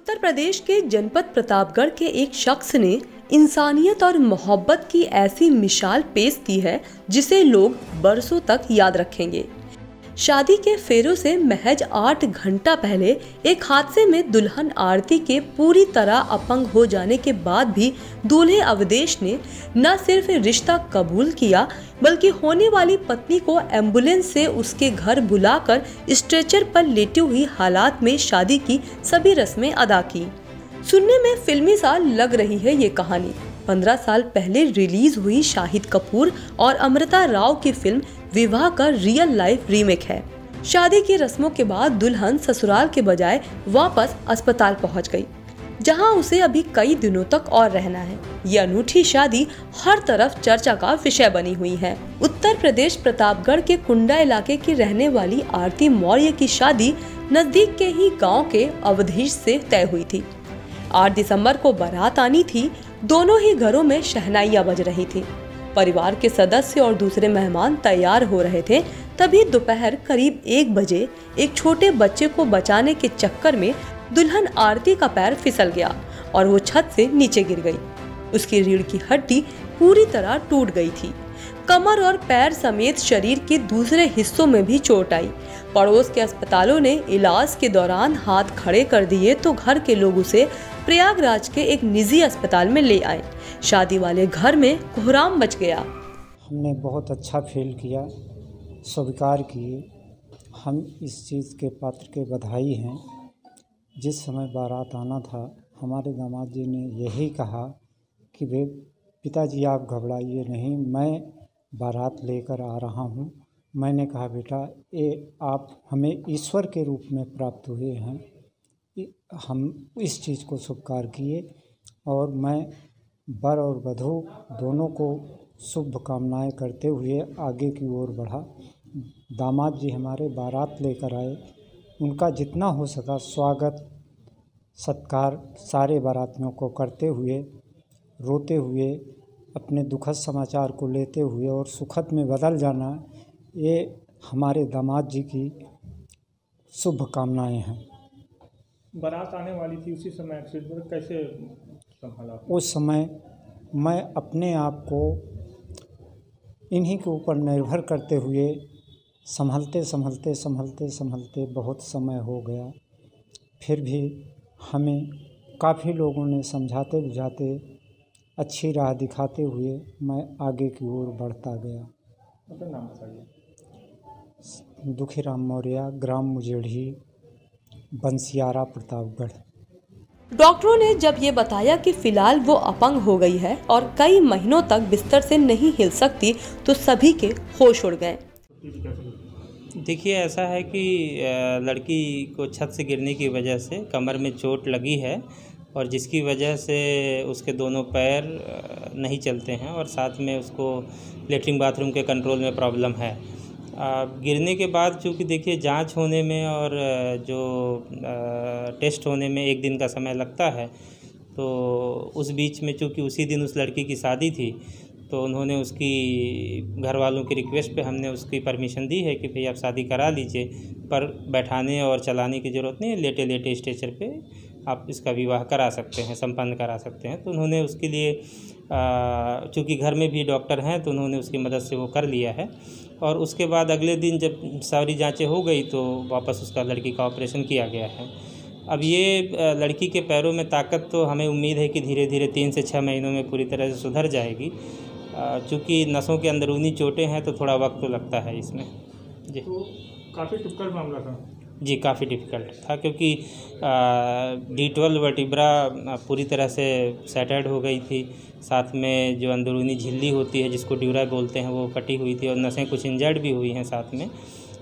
उत्तर प्रदेश के जनपद प्रतापगढ़ के एक शख्स ने इंसानियत और मोहब्बत की ऐसी मिसाल पेश की है जिसे लोग बरसों तक याद रखेंगे। शादी के फेरों से महज 8 घंटा पहले एक हादसे में दुल्हन आरती के पूरी तरह अपंग हो जाने के बाद भी दूल्हे अवधेश ने न सिर्फ रिश्ता कबूल किया बल्कि होने वाली पत्नी को एम्बुलेंस से उसके घर बुलाकर स्ट्रेचर पर लेटी हुई हालात में शादी की सभी रस्में अदा की। सुनने में फिल्मी सा लग रही है ये कहानी। 15 साल पहले रिलीज हुई शाहिद कपूर और अमृता राव की फिल्म विवाह का रियल लाइफ रीमेक है। शादी की रस्मों के बाद दुल्हन ससुराल के बजाय वापस अस्पताल पहुंच गई, जहां उसे अभी कई दिनों तक और रहना है। ये अनूठी शादी हर तरफ चर्चा का विषय बनी हुई है। उत्तर प्रदेश प्रतापगढ़ के कुंडा इलाके की रहने वाली आरती मौर्य की शादी नजदीक के ही गाँव के अवधेश से तय हुई थी। 8 दिसंबर को बारात आनी थी। दोनों ही घरों में शहनाइयां बज रही थी। परिवार के सदस्य और दूसरे मेहमान तैयार हो रहे थे। तभी दोपहर करीब 1 बजे एक छोटे बच्चे को बचाने के चक्कर में दुल्हन आरती का पैर फिसल गया और वो छत से नीचे गिर गई। उसकी रीढ़ की हड्डी पूरी तरह टूट गई थी। कमर और पैर समेत शरीर के दूसरे हिस्सों में भी चोट आई। पड़ोस के अस्पतालों ने इलाज के दौरान हाथ खड़े कर दिए तो घर के लोग उसे प्रयागराज के एक निजी अस्पताल में ले आए। शादी वाले घर में कोहराम मच गया। हमने बहुत अच्छा फील किया, स्वीकार किए। हम इस चीज़ के पात्र के बधाई हैं। जिस समय बारात आना था, हमारे दामाद जी ने यही कहा कि वे पिताजी आप घबराइए नहीं, मैं बारात लेकर आ रहा हूँ। मैंने कहा बेटा ये आप हमें ईश्वर के रूप में प्राप्त हुए हैं। हम इस चीज़ को स्वीकार किए और मैं वर और वधू दोनों को शुभकामनाएं करते हुए आगे की ओर बढ़ा। दामाद जी हमारे बारात लेकर आए। उनका जितना हो सका स्वागत सत्कार सारे बारातियों को करते हुए, रोते हुए, अपने दुखद समाचार को लेते हुए और सुखद में बदल जाना, ये हमारे दामाद जी की शुभकामनाएं हैं। बारात आने वाली थी, उसी समय एक्सीडेंट कैसे संभाला? उस समय मैं अपने आप को इन्हीं के ऊपर निर्भर करते हुए संभलते बहुत समय हो गया। फिर भी हमें काफ़ी लोगों ने समझाते बुझाते अच्छी राह दिखाते हुए मैं आगे की ओर बढ़ता गया। अपना नाम बताइए। दुखीराम मौर्य, ग्राम मुजेड़ी, बंसियारा, प्रतापगढ़। डॉक्टरों ने जब ये बताया कि फिलहाल वो अपंग हो गई है और कई महीनों तक बिस्तर से नहीं हिल सकती तो सभी के होश उड़ गए। देखिए ऐसा है कि लड़की को छत से गिरने की वजह से कमर में चोट लगी है और जिसकी वजह से उसके दोनों पैर नहीं चलते हैं और साथ में उसको लेटरिन बाथरूम के कंट्रोल में प्रॉब्लम है। गिरने के बाद चूँकि देखिए जांच होने में और जो टेस्ट होने में 1 दिन का समय लगता है, तो उस बीच में चूँकि उसी दिन उस लड़की की शादी थी तो उन्होंने उसकी घर वालों की रिक्वेस्ट पे हमने उसकी परमिशन दी है कि भाई आप शादी करा लीजिए, पर बैठाने और चलाने की ज़रूरत नहीं है, लेटे लेटे स्ट्रेचर पे आप इसका विवाह करा सकते हैं, संपन्न करा सकते हैं। तो उन्होंने उसके लिए चूँकि घर में भी डॉक्टर हैं तो उन्होंने उसकी मदद से वो कर लिया है। और उसके बाद अगले दिन जब सारी जांचें हो गई तो वापस उसका लड़की का ऑपरेशन किया गया है। अब ये लड़की के पैरों में ताकत तो हमें उम्मीद है कि धीरे धीरे 3 से 6 महीनों में पूरी तरह से सुधर जाएगी। चूँकि नसों के अंदरूनी चोटें हैं तो थोड़ा वक्त तो लगता है इसमें। जी, तो काफ़ी डिफिकल्ट मामला था। जी, काफ़ी डिफ़िकल्ट था क्योंकि D12 वर्टिब्रा पूरी तरह से सैटर्ड हो गई थी। साथ में जो अंदरूनी झिल्ली होती है जिसको ड्यूरा बोलते हैं वो कटी हुई थी और नसें कुछ इंजर्ड भी हुई हैं साथ में,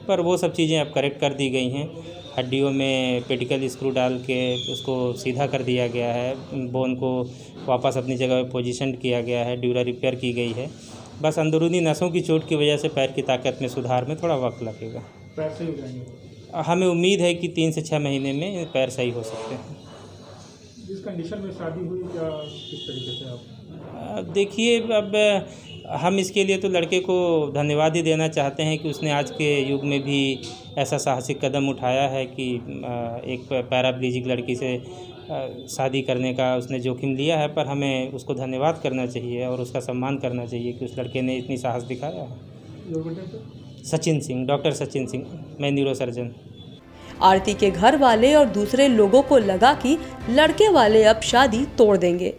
पर वो सब चीज़ें अब करेक्ट कर दी गई हैं। हड्डियों में पेडिकल स्क्रू डाल के उसको सीधा कर दिया गया है, बोन को वापस अपनी जगह पे पोजीशन किया गया है, ड्यूरा रिपेयर की गई है। बस अंदरूनी नसों की चोट की वजह से पैर की ताकत में सुधार में थोड़ा वक्त लगेगा। पैर सही हो जाएंगे? हमें उम्मीद है कि 3 से 6 महीने में पैर सही हो सकते हैं। जिस कंडीशन में शादी हुई या किस तरीके से आप? देखिए अब हम इसके लिए तो लड़के को धन्यवाद ही देना चाहते हैं कि उसने आज के युग में भी ऐसा साहसिक कदम उठाया है कि एक पैराप्लीजिक लड़की से शादी करने का उसने जोखिम लिया है, पर हमें उसको धन्यवाद करना चाहिए और उसका सम्मान करना चाहिए कि उस लड़के ने इतनी साहस दिखाया है। सचिन सिंह, डॉक्टर सचिन सिंह, मैं न्यूरो सर्जन। आरती के घर वाले और दूसरे लोगों को लगा कि लड़के वाले अब शादी तोड़ देंगे,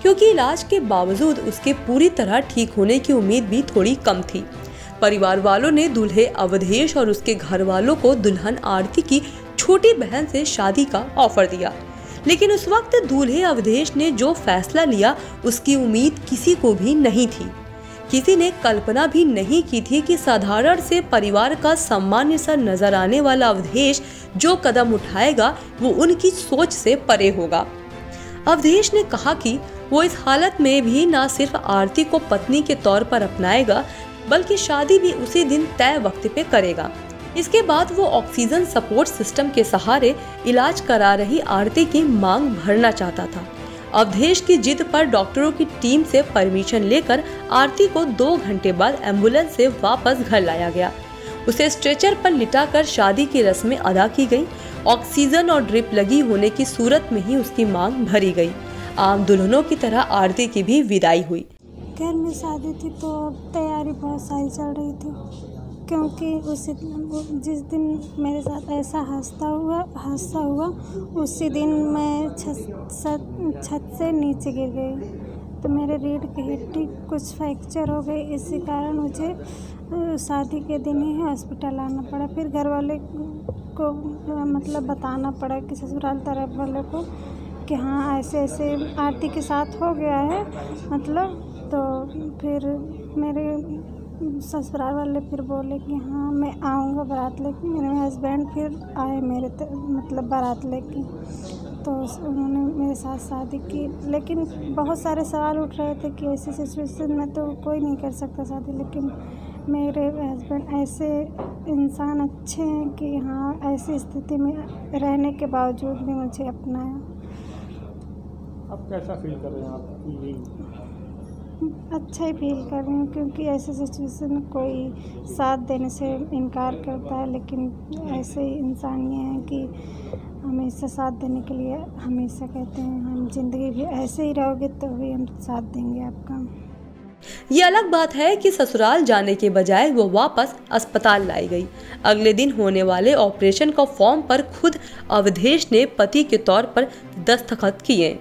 क्योंकि इलाज के बावजूद उसके पूरी तरह ठीक होने की उम्मीद भी थोड़ी कम थी। परिवार वालों ने दूल्हे अवधेश और उसके घर वालों को दुल्हन आरती की छोटी बहन से शादी का ऑफर दिया, लेकिन उस वक्त दूल्हे अवधेश ने जो फैसला लिया उसकी उम्मीद किसी को भी नहीं थी। किसी ने कल्पना भी नहीं की थी कि साधारण से परिवार का सामान्य सा नजर आने वाला अवधेश जो कदम उठाएगा वो उनकी सोच से परे होगा। अवधेश ने कहा कि वो इस हालत में भी न सिर्फ आरती को पत्नी के तौर पर अपनाएगा, बल्कि शादी भी उसी दिन तय वक्त पे करेगा। इसके बाद वो ऑक्सीजन सपोर्ट सिस्टम के सहारे इलाज करा रही आरती की मांग भरना चाहता था। अवधेश की जिद पर डॉक्टरों की टीम से परमिशन लेकर आरती को 2 घंटे बाद एम्बुलेंस से वापस घर लाया गया। उसे स्ट्रेचर पर लिटाकर शादी की रस्में अदा की गई। ऑक्सीजन और ड्रिप लगी होने की सूरत में ही उसकी मांग भरी गई। आम दुल्हनों की तरह आरती की भी विदाई हुई। घर में शादी थी तो तैयारी बहुत सारी चल रही थी, क्योंकि जिस दिन मेरे साथ ऐसा हादसा हुआ उसी दिन मैं छत से नीचे गिर गई, तो मेरे रीढ़ की हड्डी कुछ फ्रैक्चर हो गई। इसी कारण मुझे शादी के दिन ही हॉस्पिटल आना पड़ा। फिर घर वाले को मतलब बताना पड़ा कि ससुराल तरफ वाले को कि हाँ ऐसे ऐसे आरती के साथ हो गया है मतलब। तो फिर मेरे ससुराल वाले फिर बोले कि हाँ मैं आऊँगा बारात लेके। मेरे हस्बैंड फिर आए मेरे मतलब बारात लेके, तो उन्होंने मेरे साथ शादी की। लेकिन बहुत सारे सवाल उठ रहे थे कि ऐसी सिचुएशन में तो कोई नहीं कर सकता शादी, लेकिन मेरे हस्बैंड ऐसे इंसान अच्छे हैं कि हाँ ऐसी स्थिति में रहने के बावजूद भी मुझे अपनाया। अब कैसा फील कर रहे हैं आप? अच्छा ही फील कर रही हूँ, क्योंकि ऐसे सिचुएशन में कोई साथ देने से इनकार करता है, लेकिन ऐसे ही इंसान ये हैं कि हमेशा साथ देने के लिए हमेशा कहते हैं हम जिंदगी भी ऐसे ही रहोगे तो भी हम साथ देंगे आपका। ये अलग बात है कि ससुराल जाने के बजाय वो वापस अस्पताल लाई गई। अगले दिन होने वाले ऑपरेशन का फॉर्म पर खुद अवधेश ने पति के तौर पर दस्तखत किए।